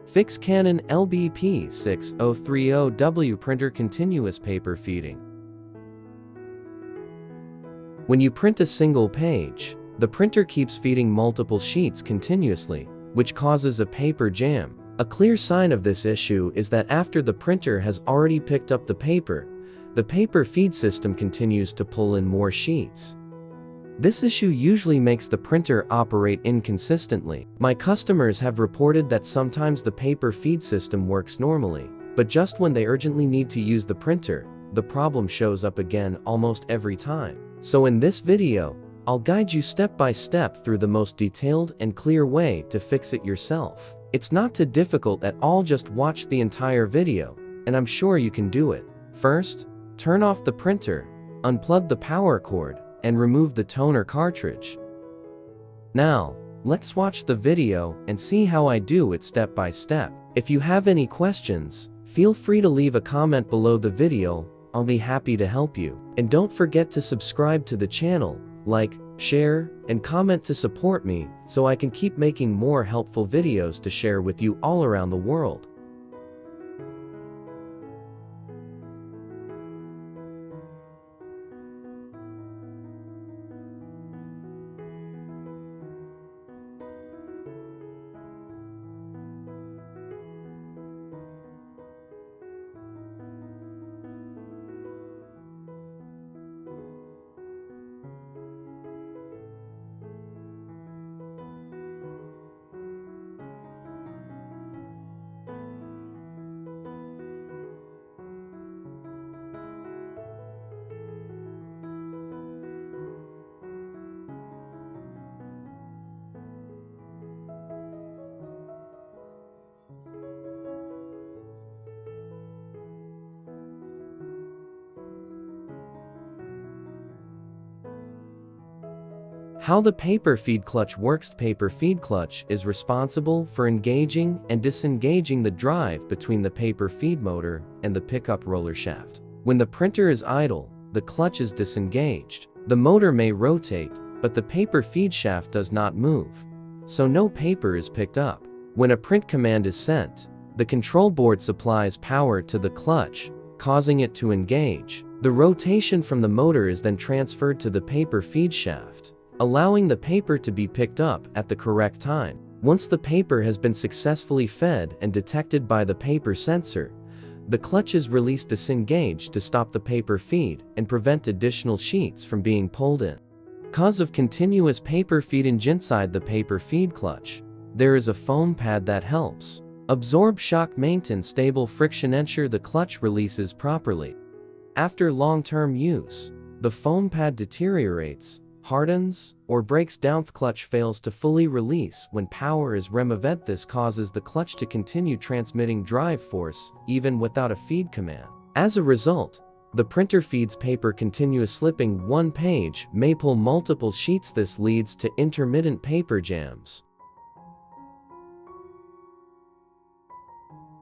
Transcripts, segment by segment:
Fix Canon LBP6030w printer continuous paper feeding. When you print a single page, the printer keeps feeding multiple sheets continuously, which causes a paper jam. A clear sign of this issue is that after the printer has already picked up the paper feed system continues to pull in more sheets. This issue usually makes the printer operate inconsistently. My customers have reported that sometimes the paper feed system works normally, but just when they urgently need to use the printer, the problem shows up again almost every time. So in this video, I'll guide you step by step through the most detailed and clear way to fix it yourself. It's not too difficult at all, just watch the entire video, and I'm sure you can do it. First, turn off the printer, unplug the power cord, and remove the toner cartridge. Now, let's watch the video and see how I do it step by step. If you have any questions, feel free to leave a comment below the video. I'll be happy to help you. And don't forget to subscribe to the channel, like, share, and comment to support me so I can keep making more helpful videos to share with you all around the world. How the paper feed clutch works. The paper feed clutch is responsible for engaging and disengaging the drive between the paper feed motor and the pickup roller shaft. When the printer is idle, the clutch is disengaged. The motor may rotate, but the paper feed shaft does not move, so no paper is picked up. When a print command is sent, the control board supplies power to the clutch, causing it to engage. The rotation from the motor is then transferred to the paper feed shaft, allowing the paper to be picked up at the correct time. Once the paper has been successfully fed and detected by the paper sensor, the clutch is released disengaged to stop the paper feed and prevent additional sheets from being pulled in. Cause of continuous paper feed. Inside the paper feed clutch, there is a foam pad that helps absorb shock, maintain stable friction, ensure the clutch releases properly. After long-term use, the foam pad deteriorates, hardens, or breaks down. The clutch fails to fully release when power is removed. This causes the clutch to continue transmitting drive force even without a feed command. As a result, the printer feeds paper continuous slipping. One page may pull multiple sheets. This leads to intermittent paper jams.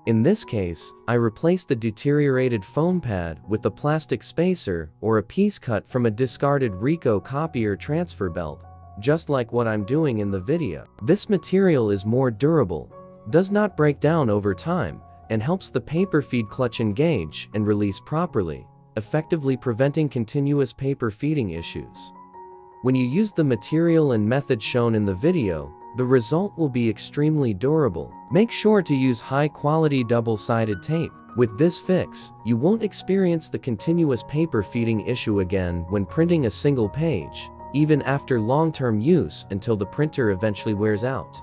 In this case, I replaced the deteriorated foam pad with a plastic spacer or a piece cut from a discarded Ricoh copier transfer belt, just like what I'm doing in the video. This material is more durable, does not break down over time, and helps the paper feed clutch engage and release properly, effectively preventing continuous paper feeding issues. When you use the material and method shown in the video, the result will be extremely durable. Make sure to use high-quality double-sided tape. With this fix, you won't experience the continuous paper feeding issue again when printing a single page, even after long-term use until the printer eventually wears out.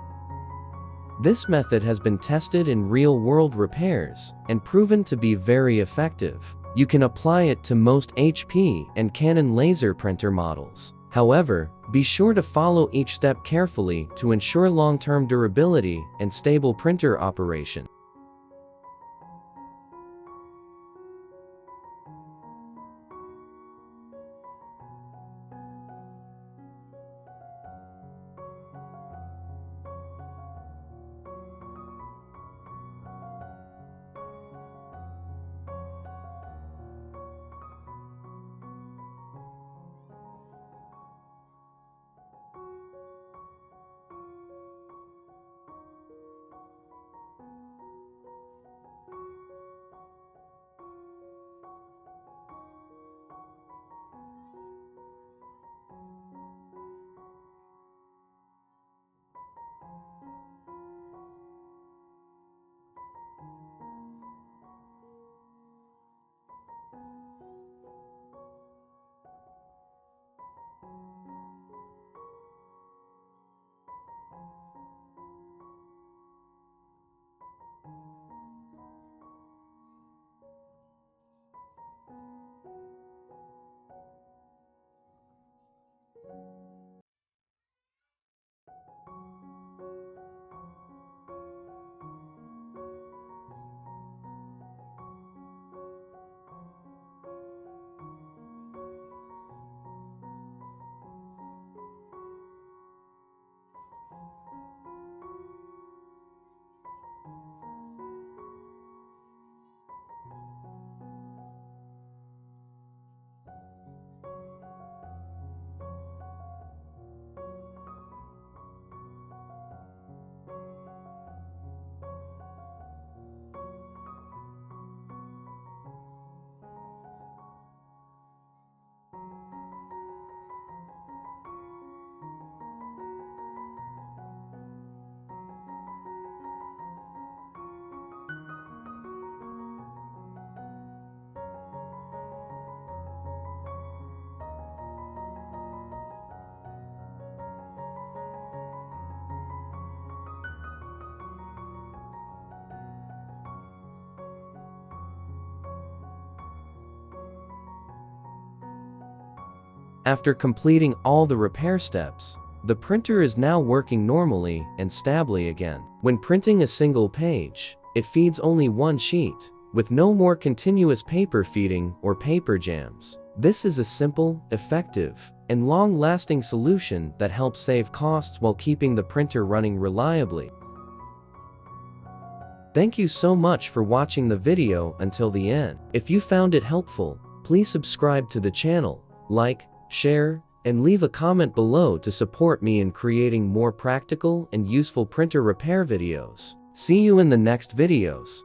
This method has been tested in real-world repairs and proven to be very effective. You can apply it to most HP and Canon laser printer models. However, be sure to follow each step carefully to ensure long-term durability and stable printer operation. After completing all the repair steps, the printer is now working normally and stably again. When printing a single page, it feeds only one sheet, with no more continuous paper feeding or paper jams. This is a simple, effective, and long-lasting solution that helps save costs while keeping the printer running reliably. Thank you so much for watching the video until the end. If you found it helpful, please subscribe to the channel, like, share, and leave a comment below to support me in creating more practical and useful printer repair videos. See you in the next videos.